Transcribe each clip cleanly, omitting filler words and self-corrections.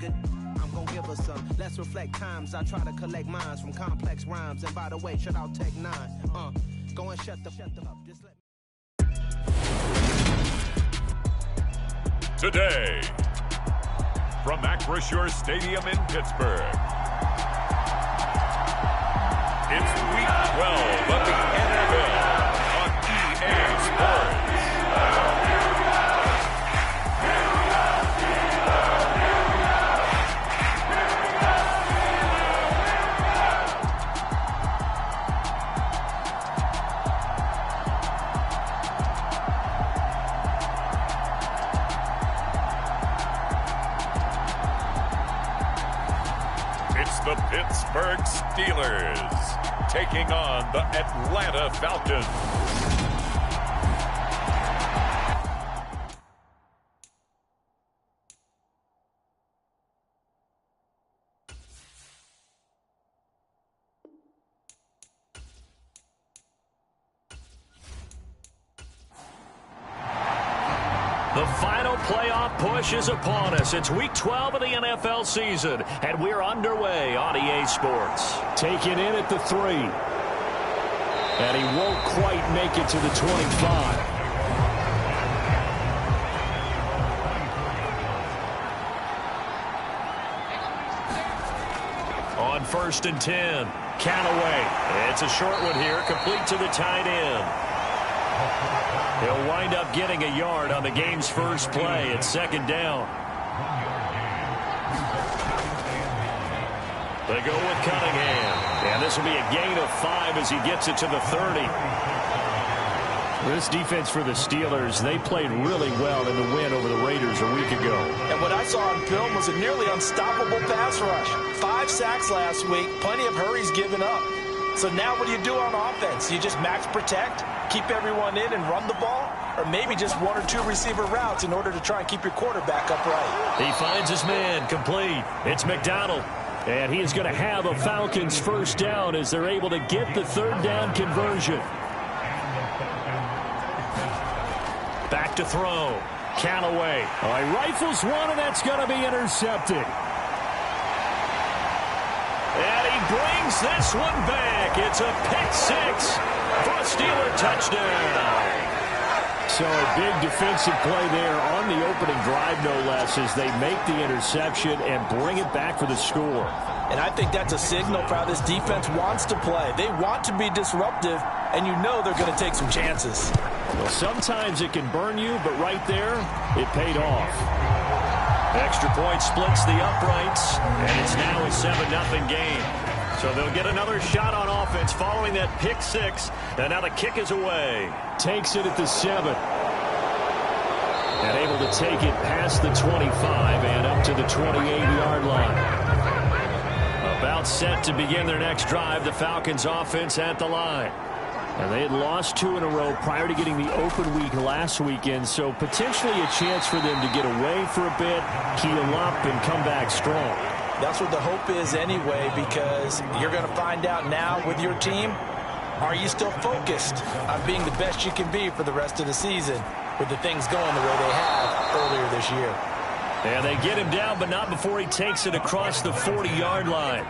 nigga. I'm gonna give us some. Let's reflect times. I try to collect minds from complex rhymes. And by the way, shut out Tech 9. Go and shut the up. Just let Today, from Acrisure Stadium in Pittsburgh, it's Week 12 of the NFL on EA Sports. The Pittsburgh Steelers taking on the Atlanta Falcons. The final playoff push is upon us. It's Week 12 of the NFL season, and we're underway on EA Sports. Taken in at the 3. And he won't quite make it to the 25. On 1st and 10, Callaway. It's a short one here, complete to the tight end. He'll wind up getting a yard on the game's first play. It's 2nd down. They go with Cunningham. And this will be a gain of 5 as he gets it to the 30. This defense for the Steelers, they played really well in the win over the Raiders a week ago. And what I saw on film was a nearly unstoppable pass rush. 5 sacks last week, plenty of hurries given up. So now what do you do on offense? You just max protect, keep everyone in and run the ball, or maybe just 1 or 2 receiver routes in order to try and keep your quarterback upright. He finds his man, complete. It's McDonald. And he is going to have a Falcons first down as they're able to get the 3rd down conversion. Back to throw. Callaway. He rifles one, and that's going to be intercepted. And he brings this one back. It's a pick 6 for a Steeler touchdown. So a big defensive play there on the opening drive, no less, as they make the interception and bring it back for the score. And I think that's a signal for how this defense wants to play. They want to be disruptive, and you know they're going to take some chances. Well, sometimes it can burn you, but right there, it paid off. Extra point splits the uprights, and it's now a 7-0 game. So they'll get another shot on offense following that pick 6, and now the kick is away. Takes it at the 7. And able to take it past the 25 and up to the 28-yard line. About set to begin their next drive, the Falcons offense at the line. And they had lost 2 in a row prior to getting the open week last weekend, so potentially a chance for them to get away for a bit, heal up, and come back strong. That's what the hope is anyway, because you're going to find out now with your team, are you still focused on being the best you can be for the rest of the season with the things going the way they have earlier this year? And they get him down, but not before he takes it across the 40-yard line.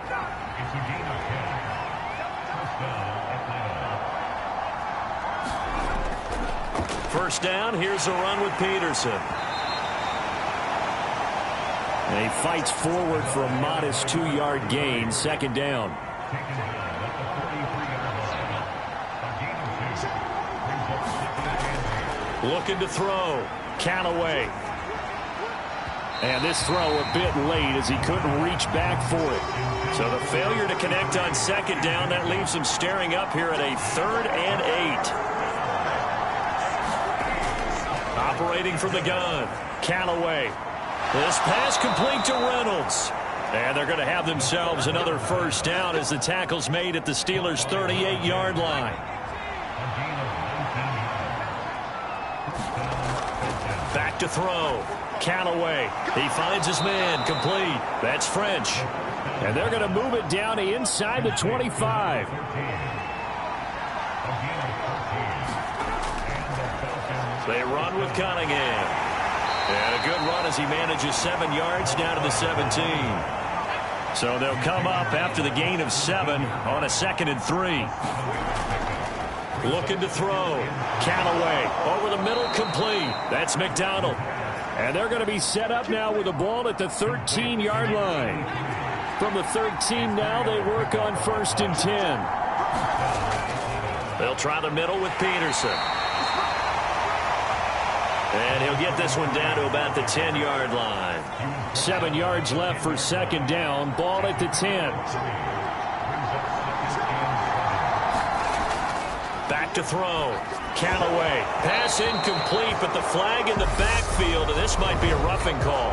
First down, here's a run with Peterson. And he fights forward for a modest 2-yard gain, 2nd down. Looking to throw. Callaway. And this throw a bit late as he couldn't reach back for it. So the failure to connect on 2nd down, that leaves him staring up here at a 3rd and 8. Operating from the gun. Callaway. This pass complete to Reynolds. And they're going to have themselves another first down as the tackle's made at the Steelers' 38-yard line. Back to throw. Callaway. He finds his man. Complete. That's French. And they're going to move it down to inside the 25. They run with Cunningham. And a good run as he manages 7 yards down to the 17. So they'll come up after the gain of 7 on a 2nd and 3. Looking to throw. Callaway over the middle, complete. That's McDonald. And they're going to be set up now with the ball at the 13-yard line. From the 13 now, they work on 1st and 10. They'll try the middle with Peterson. And he'll get this one down to about the 10-yard line. 7 yards left for 2nd down. Ball at the 10. Back to throw. Callaway. Pass incomplete, but the flag in the backfield, and this might be a roughing call.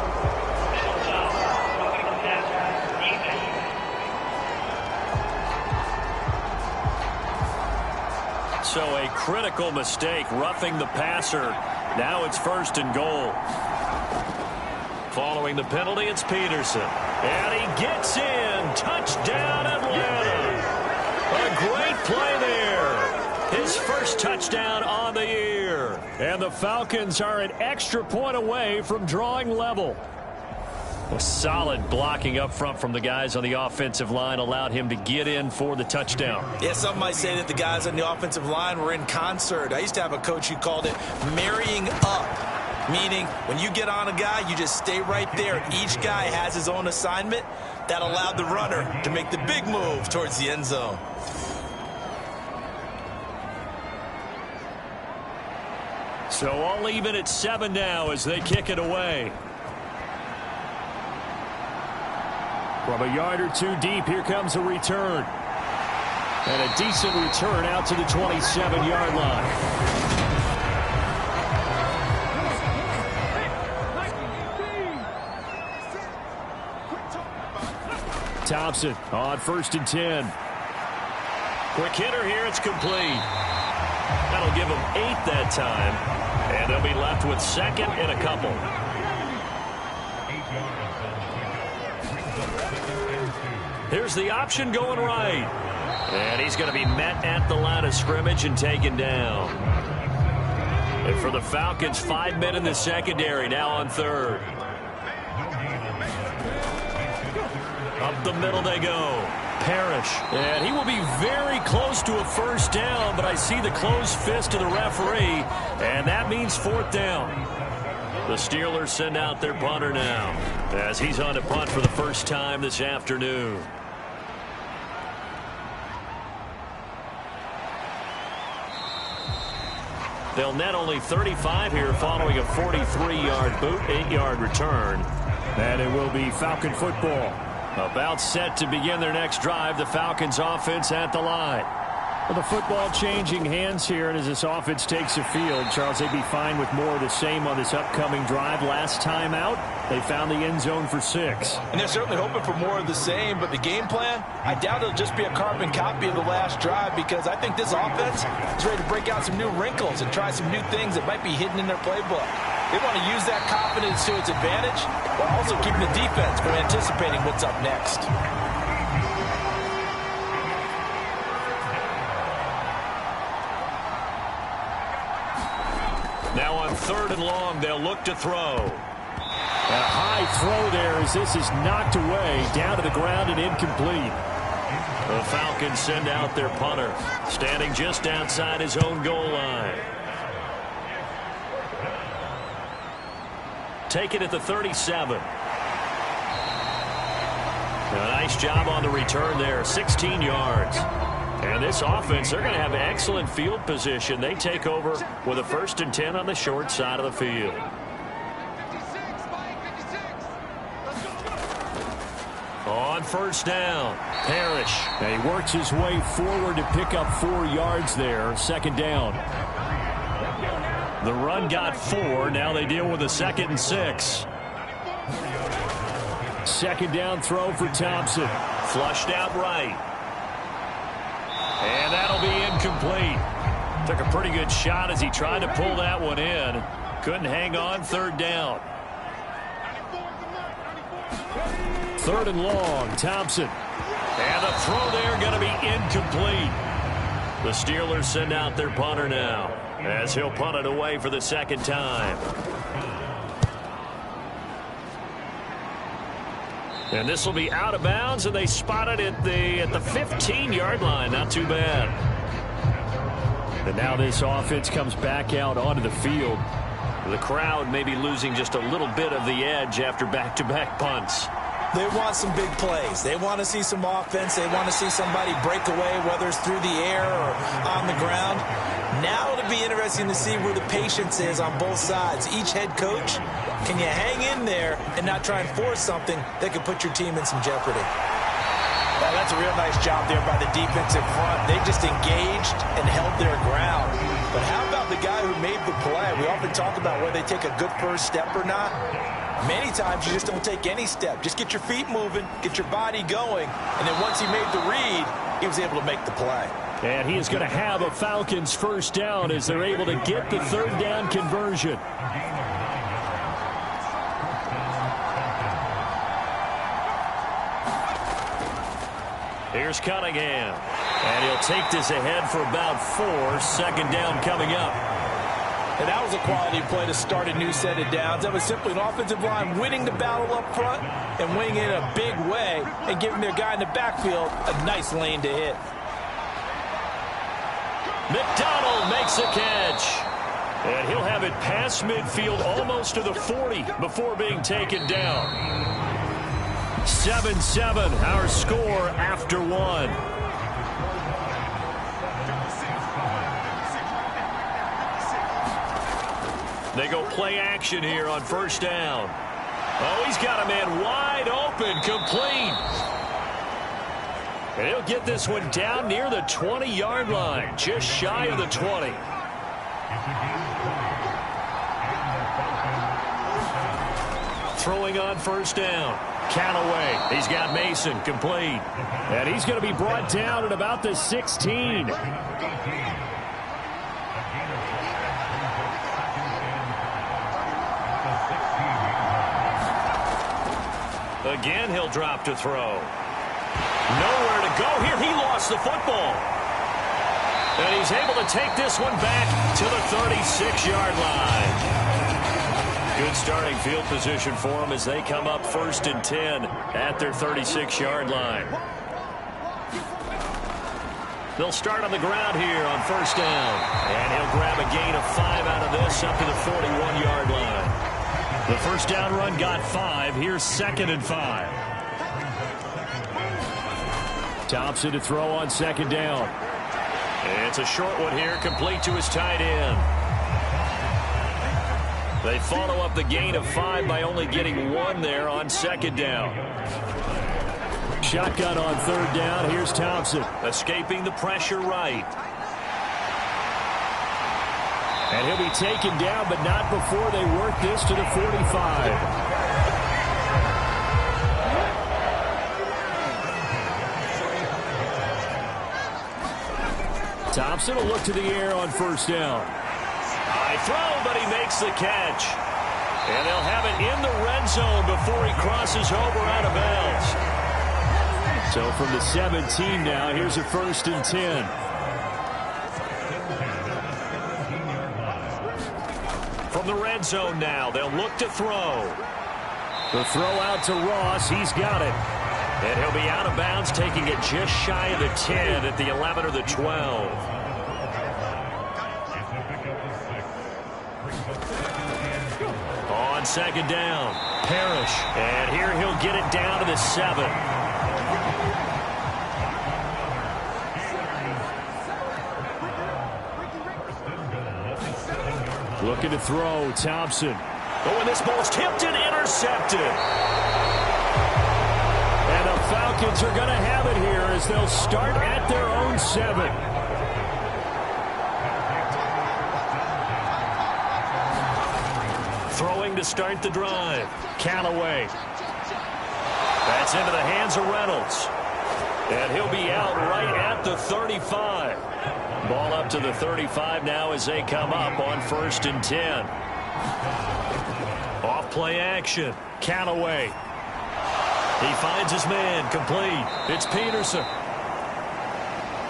So a critical mistake, roughing the passer. Now it's 1st and goal. Following the penalty, it's Peterson. And he gets in. Touchdown, Atlanta. A great play there. His first touchdown on the year. And the Falcons are an extra point away from drawing level. A solid blocking up front from the guys on the offensive line allowed him to get in for the touchdown. Yeah, some might say that the guys on the offensive line were in concert. I used to have a coach who called it marrying up, meaning when you get on a guy, you just stay right there. Each guy has his own assignment. That allowed the runner to make the big move towards the end zone. So all even at 7 now as they kick it away. From a yard or 2 deep, here comes a return. And a decent return out to the 27-yard line. Thompson on 1st and 10. Quick hitter here, it's complete. That'll give them 8 that time. And they'll be left with 2nd and a couple. Here's the option going right. And he's going to be met at the line of scrimmage and taken down. And for the Falcons, 5 men in the secondary now on 3rd. Up the middle they go. Parrish. And he will be very close to a 1st down, but I see the closed fist of the referee, and that means 4th down. The Steelers send out their punter now as he's on to punt for the first time this afternoon. They'll net only 35 here following a 43-yard boot, 8-yard return. And it will be Falcon football. About set to begin their next drive, the Falcons offense at the line. Well, the football changing hands here, and as this offense takes the field, Charles, they'd be fine with more of the same on this upcoming drive. Last time out, they found the end zone for 6. And they're certainly hoping for more of the same, but the game plan, I doubt it'll just be a carbon copy of the last drive, because I think this offense is ready to break out some new wrinkles and try some new things that might be hidden in their playbook. They want to use that confidence to its advantage, while also keeping the defense from anticipating what's up next. Now on 3rd and long, they'll look to throw. A high throw there as this is knocked away, down to the ground and incomplete. The Falcons send out their punter, standing just outside his own goal line. Take it at the 37. A nice job on the return there, 16 yards. And this offense, they're going to have excellent field position. They take over with a 1st and 10 on the short side of the field. On 1st down, Parrish. And he works his way forward to pick up 4 yards there, 2nd down. The run got 4. Now they deal with a 2nd and 6. 2nd down throw for Thompson. Flushed out right. And that'll be incomplete. Took a pretty good shot as he tried to pull that one in. Couldn't hang on, 3rd down. 3rd and long, Thompson. And the throw there going to be incomplete. The Steelers send out their punter now, as he'll punt it away for the 2nd time. And this will be out of bounds, and they spot it at the 15-yard line. Not too bad. And now this offense comes back out onto the field. The crowd may be losing just a little bit of the edge after back-to-back punts. They want some big plays. They want to see some offense. They want to see somebody break away, whether it's through the air or on the ground. Now it'll be interesting to see where the patience is on both sides. Each head coach, can you hang in there and not try and force something that could put your team in some jeopardy? Well, that's a real nice job there by the defensive front. They just engaged and held their ground. But how about the guy who made the play? We often talk about whether they take a good first step or not. Many times you just don't take any step. Just get your feet moving, get your body going, and then once he made the read, he was able to make the play. And he is going to have a Falcons first down as they're able to get the third down conversion. Here's Cunningham. And he'll take this ahead for about 4. Second down coming up. And that was a quality play to start a new set of downs. That was simply an offensive line winning the battle up front and winning it in a big way and giving their guy in the backfield a nice lane to hit. McDonald makes a catch. And he'll have it past midfield almost to the 40 before being taken down. 7-7, our score after 1. They go play action here on first down. Oh, he's got a man wide open, complete. And he'll get this one down near the 20-yard line, just shy of the 20. Throwing on first down. Callaway, he's got Mason, complete. And he's going to be brought down at about the 16. Again, he'll drop to throw. Nowhere to go here. He lost the football. And he's able to take this one back to the 36-yard line. Good starting field position for them as they come up 1st and 10 at their 36-yard line. They'll start on the ground here on first down. And he'll grab a gain of 5 out of this up to the 41-yard line. The first down run got 5. Here's 2nd and 5. Thompson to throw on second down. It's a short one here, complete to his tight end. They follow up the gain of 5 by only getting 1 there on second down. Shotgun on third down. Here's Thompson. Escaping the pressure right. And he'll be taken down, but not before they work this to the 45. Thompson will look to the air on first down. High throw, but he makes the catch. And they'll have it in the red zone before he crosses over out of bounds. So from the 17 now, here's a 1st and 10. From the red zone now, they'll look to throw. The throw out to Ross. He's got it. And he'll be out of bounds, taking it just shy of the 10 at the 11 or the 12. On second down, Parrish. And here he'll get it down to the 7. Looking to throw, Thompson. Oh, and this ball's tipped and intercepted. And the Falcons are going to have it here as they'll start at their own 7. Throwing to start the drive. Callaway. That's into the hands of Reynolds. And he'll be out right at the 35. Ball up to the 35 now as they come up on 1st and 10. Off play action. Callaway. He finds his man, complete. It's Peterson.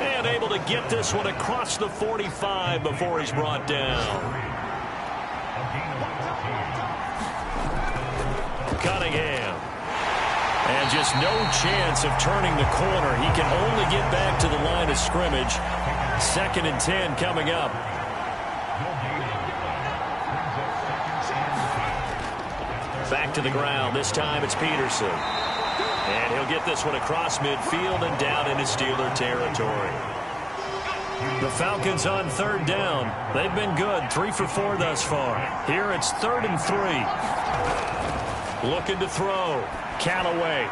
And able to get this one across the 45 before he's brought down. Cunningham. And just no chance of turning the corner. He can only get back to the line of scrimmage. 2nd and 10 coming up. Back to the ground. This time it's Peterson. And he'll get this one across midfield and down into Steeler territory. The Falcons on 3rd down. They've been good. 3 for 4 thus far. Here it's 3rd and 3. Looking to throw. Callaway.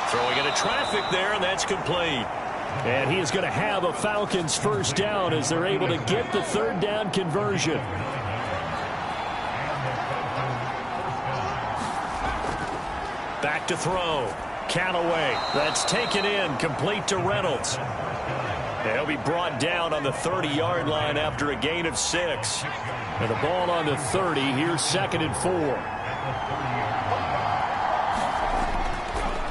Throwing into traffic there, and that's complete. And he is going to have a Falcons 1st down as they're able to get the 3rd down conversion. Back to throw. Callaway. That's taken in. Complete to Reynolds. He'll be brought down on the 30-yard line after a gain of 6. And the ball on the 30. Here's 2nd and 4.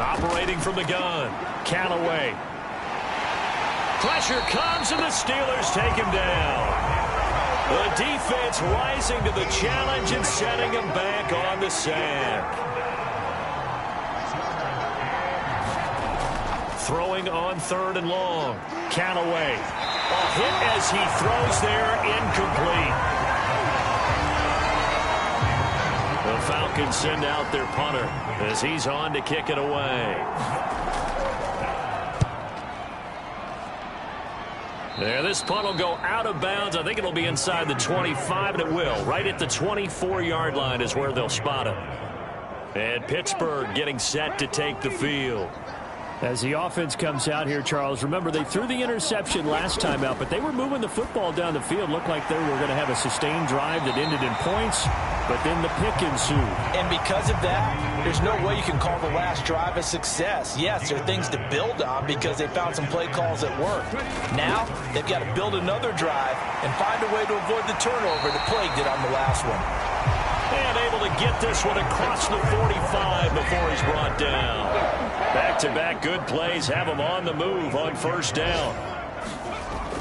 Operating from the gun. Callaway. Pressure comes, and the Steelers take him down. The defense rising to the challenge and setting him back on the sack. Throwing on 3rd and long. Callaway. A hit as he throws there, incomplete. The Falcons send out their punter as he's on to kick it away. There, this punt will go out of bounds. I think it'll be inside the 25, and it will. Right at the 24-yard line is where they'll spot it. And Pittsburgh getting set to take the field. As the offense comes out here, Charles, remember they threw the interception last time out, but they were moving the football down the field. Looked like they were going to have a sustained drive that ended in points, but then the pick ensued. And because of that, there's no way you can call the last drive a success. Yes, there are things to build on because they found some play calls that worked. Now, they've got to build another drive and find a way to avoid the turnover that plagued it on the last one. And able to get this one across the 45 before he's brought down. Back-to-back good plays have him on the move on 1st down.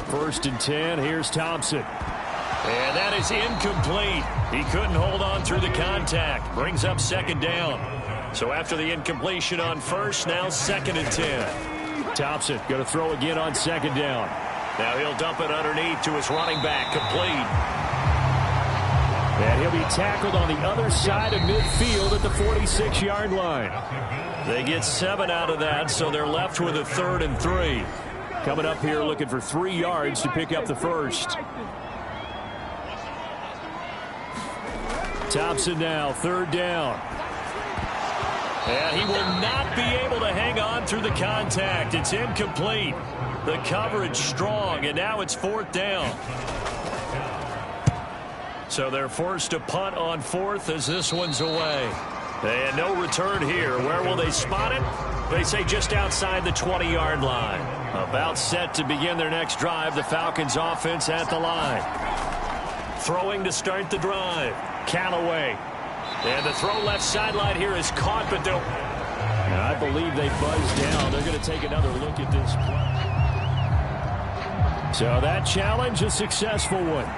1st and 10, here's Thompson. And that is incomplete. He couldn't hold on through the contact. Brings up 2nd down. So after the incompletion on 1st, now 2nd and 10. Thompson going to throw again on 2nd down. Now he'll dump it underneath to his running back, complete. And he'll be tackled on the other side of midfield at the 46-yard line. They get 7 out of that, so they're left with a 3rd and 3. Coming up here looking for 3 yards to pick up the 1st. Thompson now, 3rd down. And he will not be able to hang on through the contact. It's incomplete. The coverage strong, and now it's 4th down. So they're forced to punt on 4th as this one's away. And no return here. Where will they spot it? They say just outside the 20-yard line. About set to begin their next drive. The Falcons offense at the line. Throwing to start the drive. Callaway. And the throw left sideline here is caught, but they'll... I believe they buzzed down. They're going to take another look at this play. So that challenge, a successful one.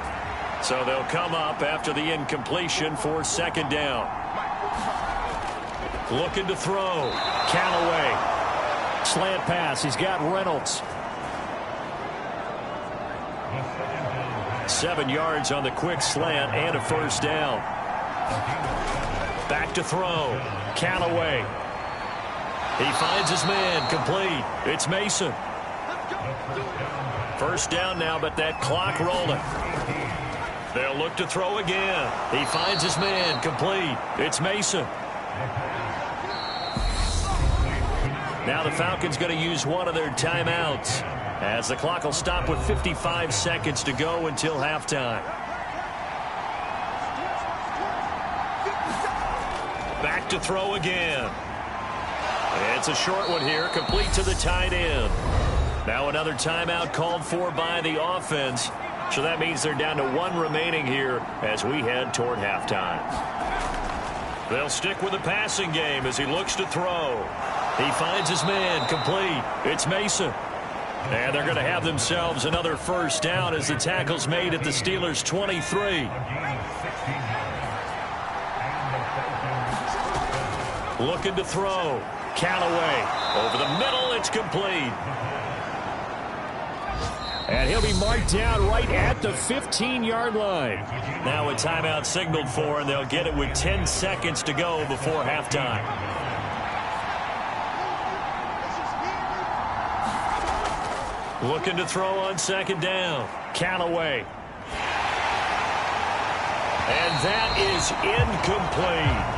So they'll come up after the incompletion for 2nd down. Looking to throw. Callaway. Slant pass. He's got Reynolds. 7 yards on the quick slant and a 1st down. Back to throw. Callaway. He finds his man. Complete. It's Mason. 1st down now, but that clock rolling. They'll look to throw again. He finds his man. Complete. It's Mason. Now the Falcons going to use one of their timeouts as the clock will stop with 55 seconds to go until halftime. Back to throw again. It's a short one here, complete to the tight end. Now another timeout called for by the offense. So that means they're down to 1 remaining here as we head toward halftime. They'll stick with the passing game as he looks to throw. He finds his man. Complete. It's Mason. And they're going to have themselves another 1st down as the tackle's made at the Steelers' 23. Looking to throw. Callaway over the middle. It's complete. And he'll be marked down right at the 15-yard line. Now a timeout signaled for, and they'll get it with 10 seconds to go before halftime. Looking to throw on second down. Callaway. And that is incomplete.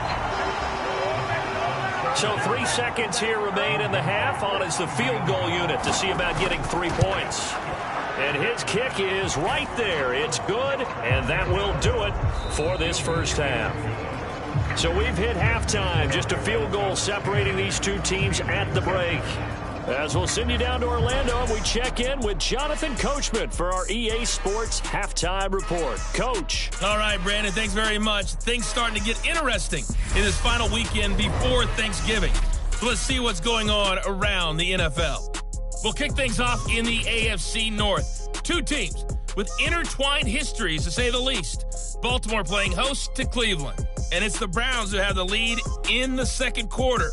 So 3 seconds here remain in the half. On is the field goal unit to see about getting 3 points. And his kick is right there. It's good, and that will do it for this first half. So we've hit halftime. Just a field goal separating these two teams at the break. As we'll send you down to Orlando, we check in with Jonathan Coachman for our EA Sports Halftime Report. Coach. All right, Brandon, thanks very much. Things starting to get interesting in this final weekend before Thanksgiving. So let's see what's going on around the NFL. We'll kick things off in the AFC North. Two teams with intertwined histories, to say the least. Baltimore playing host to Cleveland. And it's the Browns who have the lead in the second quarter.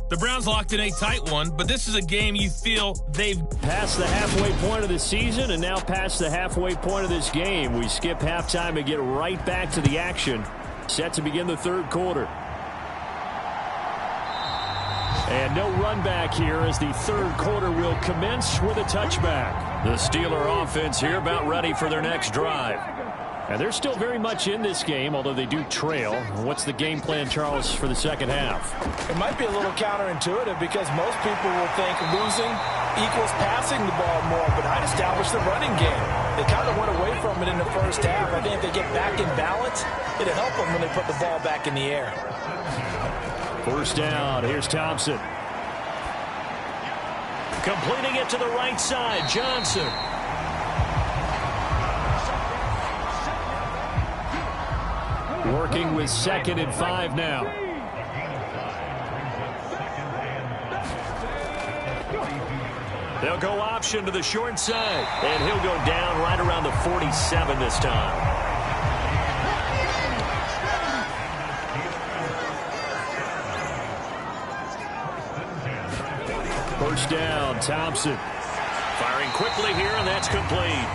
The Browns locked in a tight one, but this is a game you feel they've passed the halfway point of the season and now past the halfway point of this game. We skip halftime and get right back to the action. Set to begin the third quarter. And no run back here as the third quarter will commence with a touchback. The Steeler offense here about ready for their next drive. And they're still very much in this game, although they do trail. What's the game plan, Charles, for the second half? It might be a little counterintuitive because most people will think losing equals passing the ball more, but I'd establish the running game. They kind of went away from it in the first half. I think if they get back in balance, it'll help them when they put the ball back in the air. First down, here's Thompson. Completing it to the right side, Johnson. Working with 2nd and 5 now. They'll go option to the short side, and he'll go down right around the 47 this time. First down, Thompson. Firing quickly here, and that's complete.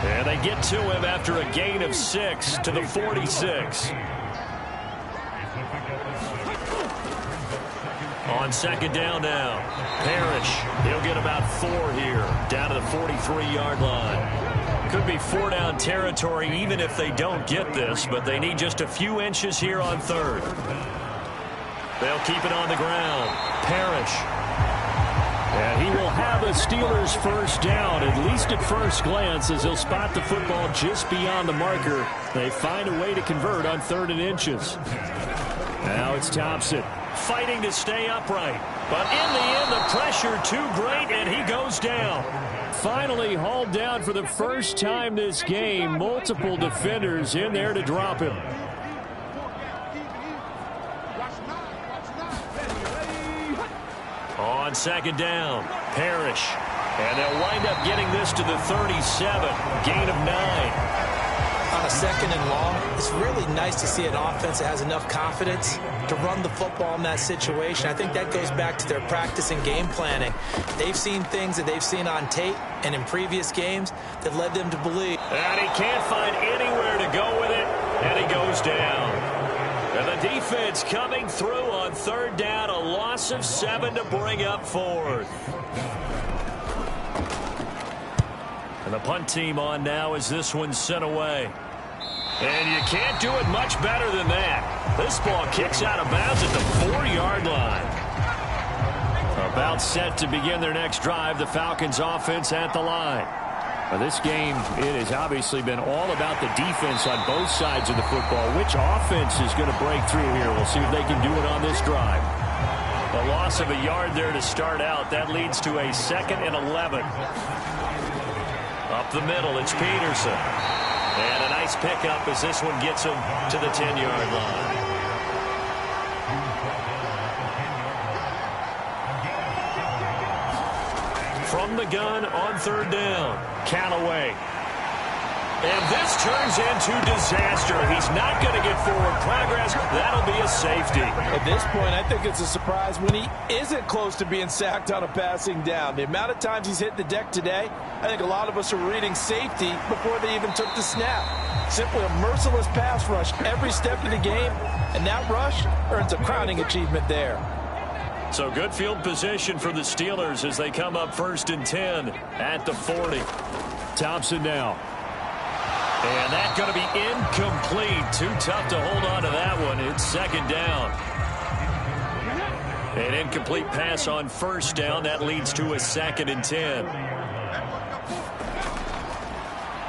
And they get to him after a gain of 6 to the 46. On second down now, Parrish. He'll get about 4 here, down to the 43-yard line. Could be 4 down territory even if they don't get this, but they need just a few inches here on third. They'll keep it on the ground. Parrish. And he will have a Steelers first down, at least at first glance, as he'll spot the football just beyond the marker. They find a way to convert on 3rd and inches. Now it's Thompson. Fighting to stay upright. But in the end, the pressure too great, and he goes down. Finally hauled down for the first time this game. Multiple defenders in there to drop him. On second down, Parrish. And they'll wind up getting this to the 37. Gain of 9. On a 2nd and long, it's really nice to see an offense that has enough confidence to run the football in that situation. I think that goes back to their practice and game planning. They've seen things that they've seen on tape and in previous games that led them to believe. And he can't find anywhere to go with it, and he goes down. And the defense coming through on 3rd down, a loss of 7 to bring up 4th. And the punt team on now as this one's sent away. And you can't do it much better than that. This ball kicks out of bounds at the 4-yard line. About set to begin their next drive, the Falcons offense at the line. Now this game, it has obviously been all about the defense on both sides of the football. Which offense is going to break through here? We'll see if they can do it on this drive. A loss of a yard there to start out. That leads to a 2nd and 11. Up the middle, it's Peterson. And a nice pickup as this one gets him to the 10-yard line. From the gun on 3rd down, Callaway. And this turns into disaster. He's not going to get forward progress. That'll be a safety. At this point, I think it's a surprise when he isn't close to being sacked on a passing down. The amount of times he's hit the deck today, I think a lot of us are reading safety before they even took the snap. Simply a merciless pass rush every step of the game, and that rush earns a crowning achievement there. So good field position for the Steelers as they come up 1st and 10 at the 40. Thompson now. And that's going to be incomplete. Too tough to hold on to that one. It's 2nd down. An incomplete pass on 1st down. That leads to a 2nd and 10.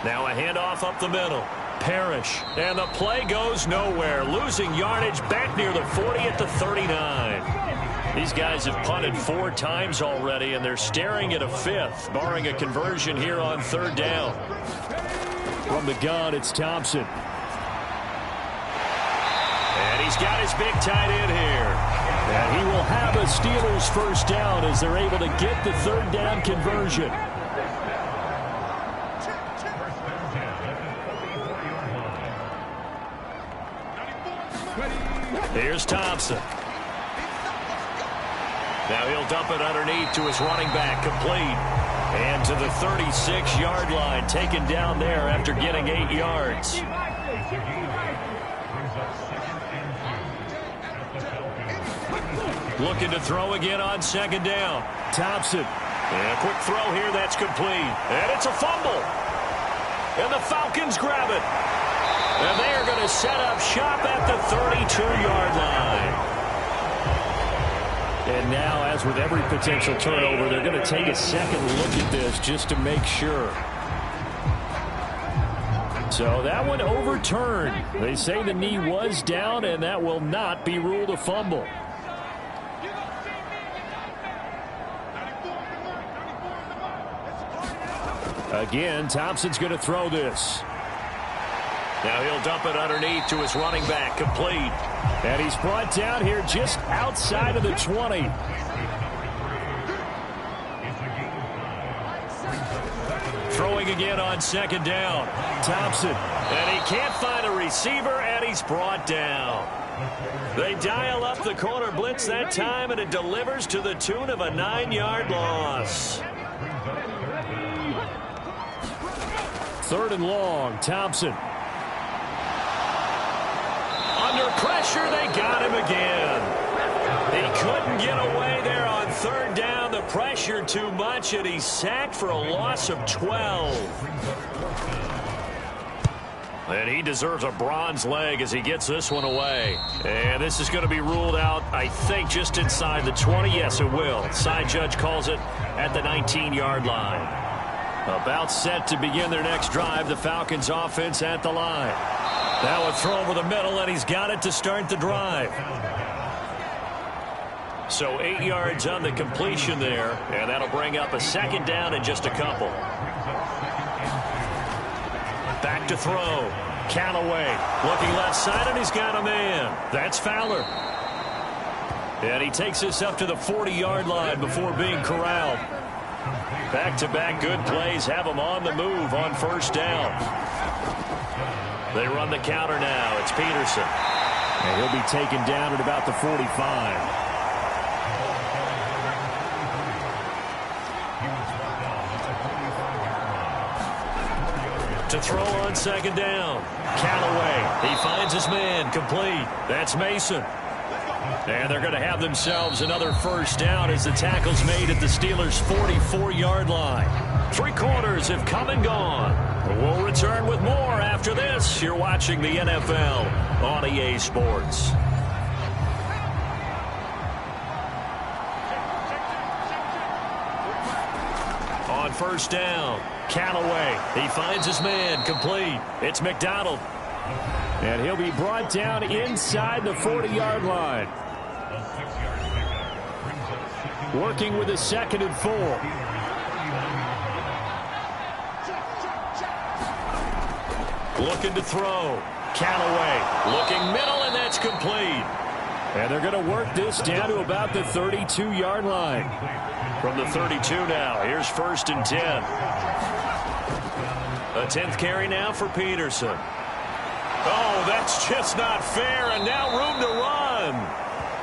Now a handoff up the middle. Parrish. And the play goes nowhere. Losing yardage back near the 40 at the 39. These guys have punted 4 times already, and they're staring at a 5th, barring a conversion here on 3rd down. From the gun, it's Thompson. And he's got his big tight end here. And he will have a Steelers 1st down as they're able to get the 3rd down conversion. Here's Thompson. Now he'll dump it underneath to his running back, complete. And to the 36-yard line, taken down there after getting 8 yards. Looking to throw again on 2nd down. Thompson. And a quick throw here, that's complete. And it's a fumble. And the Falcons grab it. And they are going to set up shop at the 32-yard line. And now, as with every potential turnover, they're going to take a second look at this just to make sure. So that one overturned. They say the knee was down, and that will not be ruled a fumble. Again, Thompson's going to throw this. Now he'll dump it underneath to his running back, complete. And he's brought down here just outside of the 20. Throwing again on 2nd down. Thompson. And he can't find a receiver, and he's brought down. They dial up the corner blitz that time, and it delivers to the tune of a 9-yard loss. 3rd and long, Thompson. Under pressure, they got him again. He couldn't get away there on 3rd down. The pressure too much, and he's sacked for a loss of 12. And he deserves a bronze leg as he gets this one away. And this is going to be ruled out, I think, just inside the 20. Yes, it will. Side judge calls it at the 19-yard line. About set to begin their next drive, the Falcons offense at the line. Now a throw over the middle, and he's got it to start the drive. So 8 yards on the completion there, and that'll bring up a 2nd down in just a couple. Back to throw. Callaway looking left side, and he's got a man. That's Fowler. And he takes this up to the 40-yard line before being corralled. Back-to-back good plays have him on the move on 1st down. They run the counter now. It's Peterson. And he'll be taken down at about the 45. To throw on 2nd down. Callaway. He finds his man. Complete. That's Mason. And they're going to have themselves another 1st down as the tackle's made at the Steelers' 44-yard line. 3 quarters have come and gone. We'll return with more after this. You're watching the NFL on EA Sports. On 1st down, Callaway. He finds his man. Complete. It's McDonald. And he'll be brought down inside the 40-yard line. Working with a 2nd and 4. Looking to throw. Callaway looking middle, and that's complete. And they're going to work this down to about the 32-yard line. From the 32 now, here's 1st and 10. A 10th carry now for Peterson. Oh, that's just not fair, and now room to run.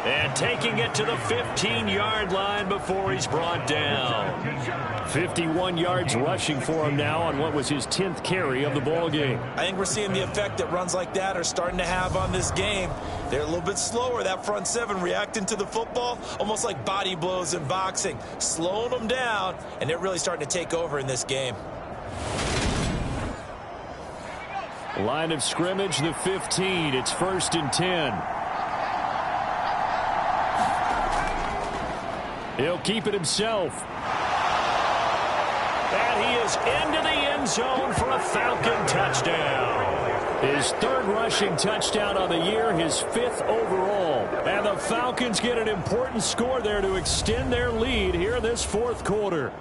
And taking it to the 15-yard line before he's brought down. 51 yards rushing for him now on what was his 10th carry of the ball game. I think we're seeing the effect that runs like that are starting to have on this game. They're a little bit slower, that front seven, reacting to the football, almost like body blows in boxing, slowing them down, and they're really starting to take over in this game. Line of scrimmage, the 15. It's 1st and 10. He'll keep it himself. And he is into the end zone for a Falcon touchdown. His 3rd rushing touchdown on the year, his 5th overall. And the Falcons get an important score there to extend their lead here in this 4th quarter.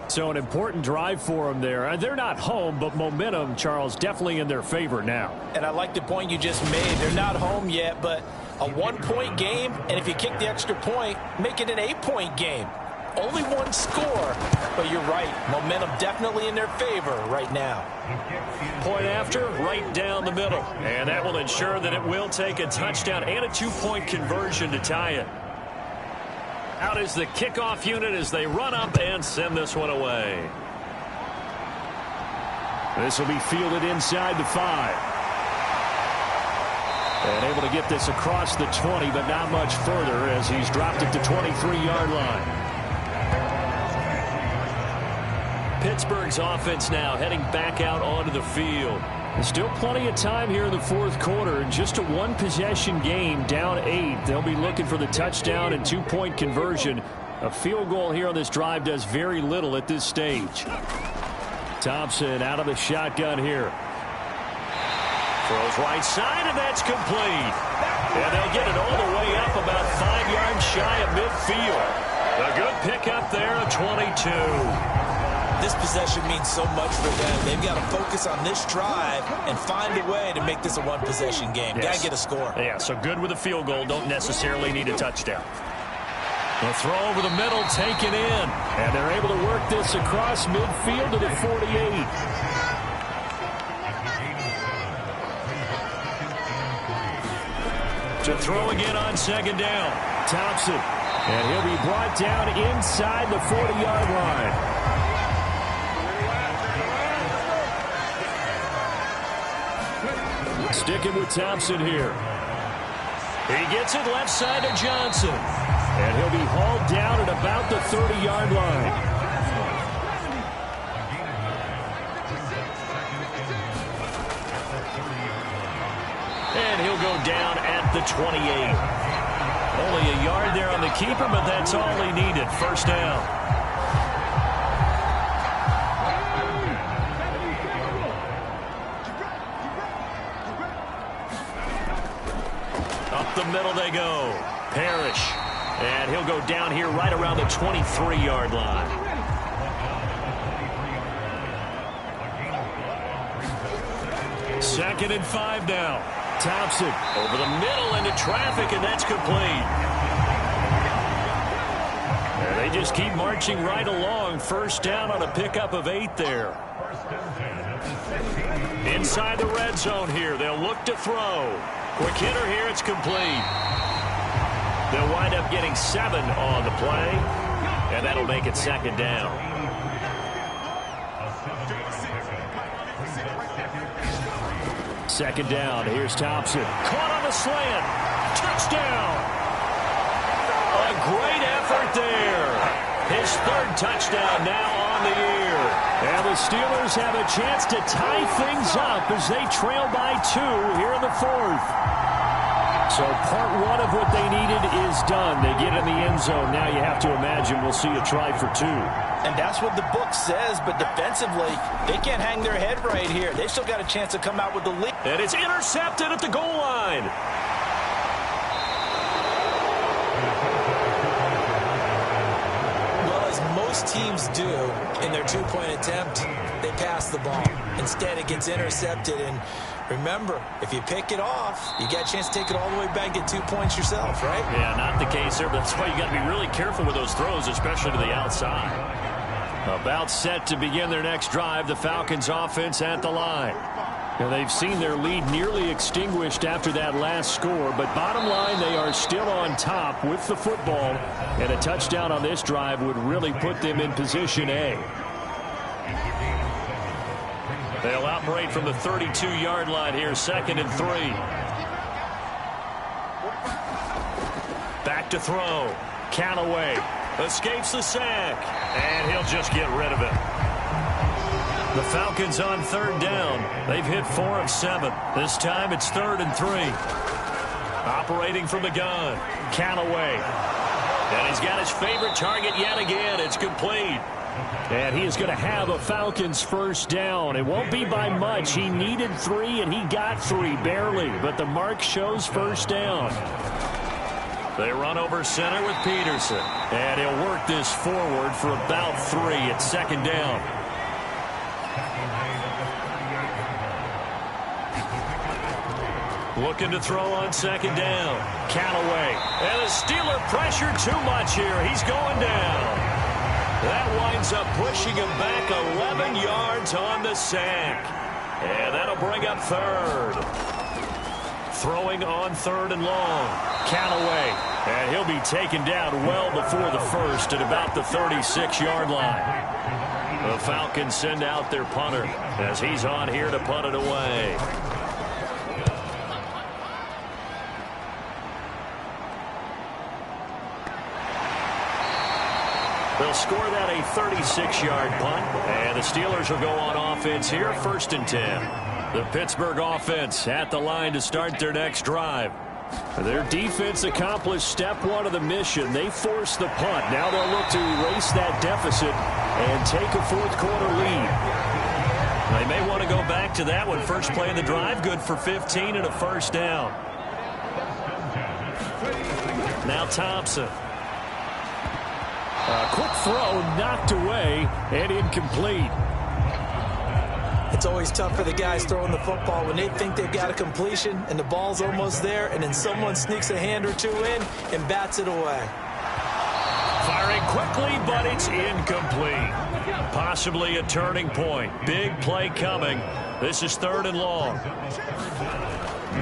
So an important drive for them there. And they're not home, but momentum, Charles, definitely in their favor now. And I like the point you just made. They're not home yet, but a 1-point game, and if you kick the extra point, make it an 8-point game. Only 1 score, but you're right. Momentum definitely in their favor right now. Point after, right down the middle. And that will ensure that it will take a touchdown and a 2-point conversion to tie it. Out is the kickoff unit as they run up and send this one away. This will be fielded inside the 5. And able to get this across the 20, but not much further as he's dropped it to 23-yard line. Pittsburgh's offense now heading back out onto the field. There's still plenty of time here in the 4th quarter. Just a 1-possession game, down 8. They'll be looking for the touchdown and 2-point conversion. A field goal here on this drive does very little at this stage. Thompson out of the shotgun here. Throws right side, and that's complete. And they'll get it all the way up about 5 yards shy of midfield. A good pickup there of 22. This possession means so much for them. They've got to focus on this drive and find a way to make this a 1-possession game. Yes. Got to get a score. Yeah, so good with a field goal. Don't necessarily need a touchdown. The throw over the middle, taken in. And they're able to work this across midfield to the 48. To throw again on 2nd down. Thompson. And he'll be brought down inside the 40-yard line. Sticking with Thompson here. He gets it left side to Johnson. And he'll be hauled down at about the 30-yard line. And he'll go down at the 28. Only a yard there on the keeper, but that's all he needed. 1st down. Up the middle they go. Parrish. And he'll go down here right around the 23-yard line. Second and 5 now. Thompson over the middle into traffic, and that's complete. And they just keep marching right along. 1st down on a pickup of 8 there. Inside the red zone here. They'll look to throw. Quick hitter here. It's complete. They'll wind up getting 7 on the play, and that'll make it 2nd down. Second down. Here's Thompson. Caught on the slant. Touchdown. A great effort there. His 3rd touchdown now on the year. And the Steelers have a chance to tie things up as they trail by 2 here in the 4th. So part 1 of what they needed is done. They get in the end zone. Now you have to imagine we'll see a try for 2. And that's what the book says, but defensively, they can't hang their head right here. They still got a chance to come out with the lead. And it's intercepted at the goal line. Well, as most teams do in their 2-point attempt, they pass the ball. Instead, it gets intercepted. And remember, if you pick it off, you got a chance to take it all the way back, get 2 points yourself, right? Yeah, not the case there, but that's why you got to be really careful with those throws, especially to the outside. About set to begin their next drive, the Falcons offense at the line. Now, they've seen their lead nearly extinguished after that last score, but bottom line, they are still on top with the football, and a touchdown on this drive would really put them in position A. They'll operate from the 32-yard line here, 2nd and 3. Back to throw. Callaway escapes the sack, and he'll just get rid of it. The Falcons on 3rd down. They've hit 4 of 7. This time it's 3rd and 3. Operating from the gun. Callaway. And he's got his favorite target yet again. It's complete. And he is going to have a Falcons first down. It won't be by much. He needed 3, and he got 3, barely. But the mark shows first down. They run over center with Peterson. And he'll work this forward for about 3 at 2nd down. Looking to throw on 2nd down. Callaway. And the Steeler pressure too much here. He's going down. That winds up pushing him back 11 yards on the sack. And that'll bring up 3rd. Throwing on 3rd and long. Callaway. And he'll be taken down well before the first at about the 36-yard line. The Falcons send out their punter as he's on here to punt it away. They'll score that a 36-yard punt, and the Steelers will go on offense here, 1st and 10. The Pittsburgh offense at the line to start their next drive. Their defense accomplished step 1 of the mission. They forced the punt. Now they'll look to erase that deficit and take a 4th quarter lead. They may want to go back to that one. First play of the drive, good for 15 and a first down. Now Thompson. A quick throw knocked away and incomplete. It's always tough for the guys throwing the football when they think they've got a completion and the ball's almost there, and then someone sneaks a hand or two in and bats it away. Firing quickly, but it's incomplete. Possibly a turning point. Big play coming. This is 3rd and long.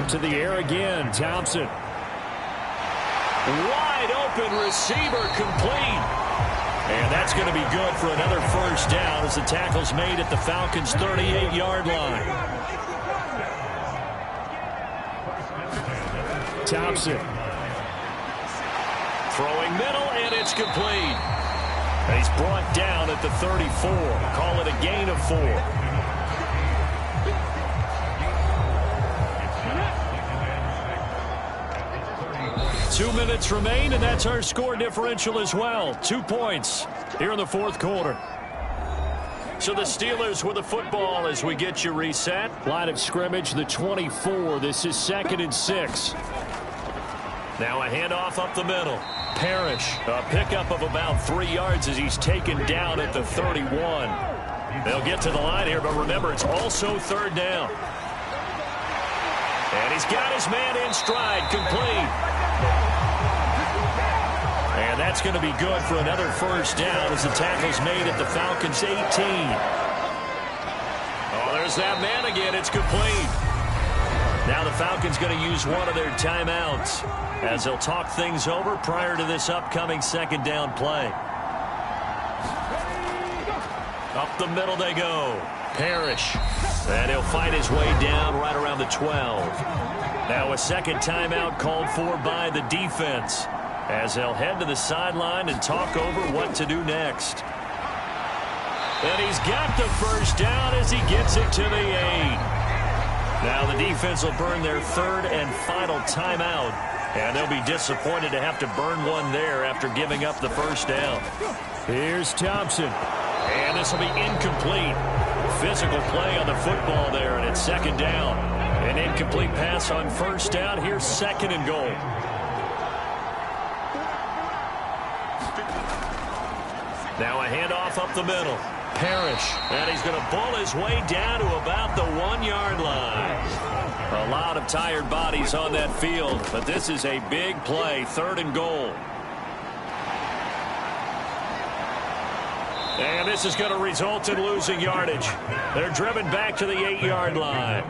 To the air again, Thompson. Wide open receiver, complete. And that's going to be good for another first down as the tackle's made at the Falcons' 38-yard line. Thompson. Throwing middle, and it's complete. And he's brought down at the 34. Call it a gain of 4. Two minutes remain, and that's our score differential as well. 2 points here in the 4th quarter. So the Steelers with the football as we get you reset. Line of scrimmage, the 24. This is 2nd and 6. Now a handoff up the middle. Parrish, a pickup of about 3 yards as he's taken down at the 31. They'll get to the line here, but remember, it's also 3rd down. And he's got his man in stride, complete. And that's going to be good for another first down as the tackle's made at the Falcons' 18. Oh, there's that man again. It's complete. Now the Falcons going to use one of their timeouts as they'll talk things over prior to this upcoming 2nd down play. Up the middle they go. Parrish. And he'll fight his way down right around the 12. Now a 2nd timeout called for by the defense as they'll head to the sideline and talk over what to do next. And he's got the first down as he gets it to the 8. Now the defense will burn their 3rd and final timeout, and they'll be disappointed to have to burn one there after giving up the first down. Here's Thompson, and this will be incomplete. Physical play on the football there, and it's 2nd down. An incomplete pass on first down. Here's 2nd and goal. Now a handoff up the middle. Parrish, and he's going to pull his way down to about the 1-yard line. A lot of tired bodies on that field, but this is a big play, 3rd and goal. And this is going to result in losing yardage. They're driven back to the 8-yard line.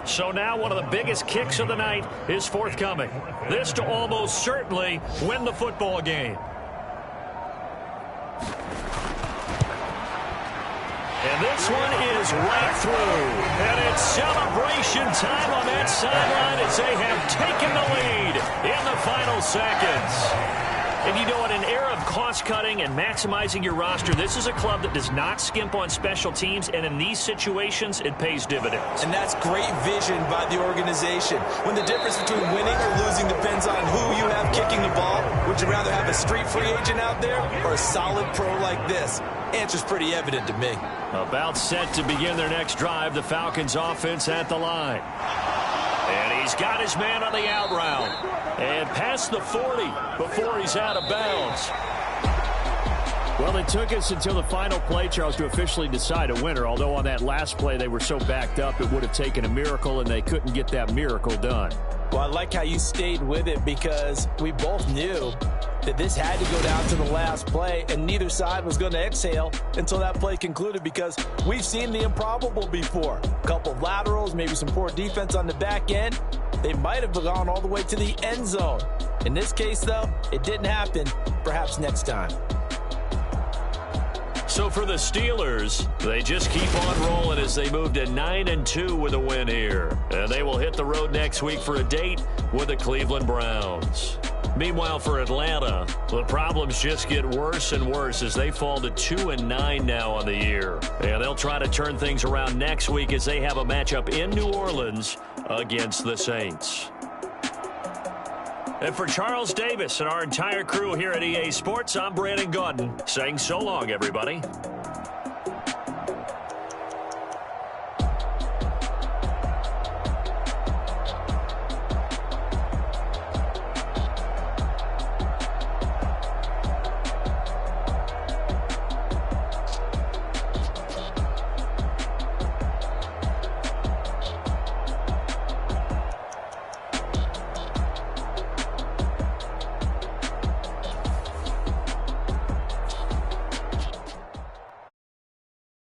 So now one of the biggest kicks of the night is forthcoming. This to almost certainly win the football game. And this one is right through. And it's celebration time on that sideline as they have taken the lead in the final seconds. And you know, in an era of cost-cutting and maximizing your roster, this is a club that does not skimp on special teams, and in these situations, it pays dividends. And that's great vision by the organization. When the difference between winning or losing depends on who you have kicking the ball, would you rather have a street free agent out there or a solid pro like this? Answer's pretty evident to me. About set to begin their next drive, the Falcons offense at the line. And he's got his man on the out route. And past the 40 before he's out of bounds. Well, it took us until the final play, Charles, to officially decide a winner. Although on that last play they were so backed up, it would have taken a miracle, and they couldn't get that miracle done. Well, I like how you stayed with it because we both knew that this had to go down to the last play, and neither side was going to exhale until that play concluded because we've seen the improbable before. A couple of laterals, maybe some poor defense on the back end. They might have gone all the way to the end zone. In this case, though, it didn't happen. Perhaps next time. So for the Steelers, they just keep on rolling as they move to 9-2 with a win here. And they will hit the road next week for a date with the Cleveland Browns. Meanwhile, for Atlanta, the problems just get worse and worse as they fall to 2-9 now on the year. And they'll try to turn things around next week as they have a matchup in New Orleans against the Saints. And for Charles Davis and our entire crew here at EA Sports, I'm Brandon Gaudin saying so long, everybody.